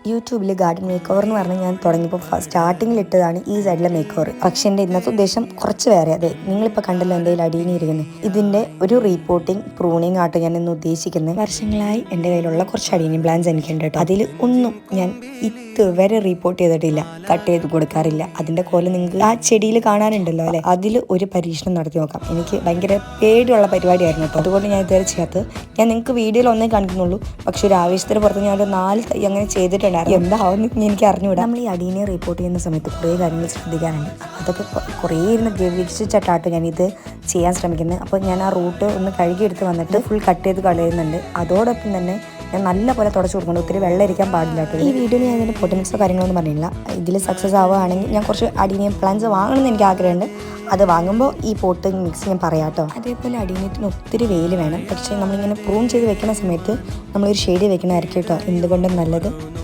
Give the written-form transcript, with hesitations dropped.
യൂട്യൂബിൽ garden make over എന്ന് പറഞ്ഞ് ഞാൻ തുടങ്ങിയപ്പോൾ സ്റ്റാർട്ടിങ്ങിൽ ഇട്ടതാണ് ഈ സൈഡിലെ മേക്ക് ഓവർ. പക്ഷെ എൻ്റെ ഇന്നത്തെ ഉദ്ദേശം കുറച്ച് വേറെ. അതെ, നിങ്ങളിപ്പോൾ കണ്ടല്ലോ എൻ്റെ കയ്യിൽ അടിയിനിരിക്കുന്നത്. ഇതിൻ്റെ ഒരു റീപോർട്ടിങ് പ്രൂണിങ് ആട്ടോ ഞാൻ ഇന്ന് ഉദ്ദേശിക്കുന്നത്. വർഷങ്ങളായി എൻ്റെ കയ്യിലുള്ള കുറച്ച് അടീനിയം പ്ലാന്റ്സ് എനിക്കുണ്ട് കേട്ടോ. അതിൽ ഒന്നും ഞാൻ ഇതുവരെ റീപോർട്ട് ചെയ്തിട്ടില്ല, കട്ട് ചെയ്ത് കൊടുക്കാറില്ല. അതിൻ്റെ കോലം നിങ്ങൾക്ക് ആ ചെടിയിൽ കാണാനുണ്ടല്ലോ അല്ലേ, അതിൽ ഒരു പരീക്ഷണം നടത്തി നോക്കാം. എനിക്ക് ഭയങ്കര പേടിയുള്ള പരിപാടിയായിരുന്നു കേട്ടോ, അതുകൊണ്ട് ഞാൻ ഇതുവരെ ചെയ്യാത്തത്. ഞാൻ നിങ്ങൾക്ക് വീഡിയോയിൽ ഒന്നേ കാണിക്കുന്നുള്ളൂ, പക്ഷെ ഒരു ആവേശത്തിന് പുറത്ത് ഞാൻ ഒരു 4 തൈ അങ്ങനെ ചെയ്തിട്ടുണ്ടായിരുന്നു. എന്താവുന്ന എനിക്ക് അറിഞ്ഞുകൂടാ. നമ്മൾ ഈ അടീനെ റിപ്പോർട്ട് ചെയ്യുന്ന സമയത്ത് കുറേ കാര്യങ്ങൾ ശ്രദ്ധിക്കാനുണ്ട്. അതൊക്കെ കുറേ ഇരുന്ന് ഗവേഷിച്ചിട്ടാട്ടോ ഞാനിത് ചെയ്യാൻ ശ്രമിക്കുന്നത്. അപ്പോൾ ഞാൻ ആ റൂട്ട് ഒന്ന് കഴുകിയെടുത്ത് വന്നിട്ട് ഫുൾ കട്ട് ചെയ്ത് കളയുന്നുണ്ട്. അതോടൊപ്പം തന്നെ ഞാൻ നല്ല പോലെ തുടച്ചു കൊടുക്കണം. ഒത്തിരി വെള്ളം ഇരിക്കാൻ പാടില്ല കേട്ടോ. ഈ വീഡിയോയിൽ ഞാൻ ഇതിൻ്റെ പൊട്ടൻസോ കാര്യങ്ങളൊന്നും പറഞ്ഞില്ല. ഇതിൽ സക്സസ് ആവുകയാണെങ്കിൽ ഞാൻ കുറച്ച് അടീനിയം പ്ലാന്റ്സ് വാങ്ങണമെന്ന് എനിക്ക് ആഗ്രഹമുണ്ട്. അത് വാങ്ങുമ്പോൾ ഈ പോട്ടിങ് മിക്സ് ഞാൻ പറയാം കേട്ടോ. അതേപോലെ അടീനിയത്തിന് ഒത്തിരി വെയിൽ വേണം. പക്ഷേ നമ്മളിങ്ങനെ പ്രൂൺ ചെയ്ത് വെക്കുന്ന സമയത്ത് നമ്മളൊരു ഷെയ്ഡ് വെക്കണമായിരിക്കും കേട്ടോ. എന്തുകൊണ്ടും നല്ലത്.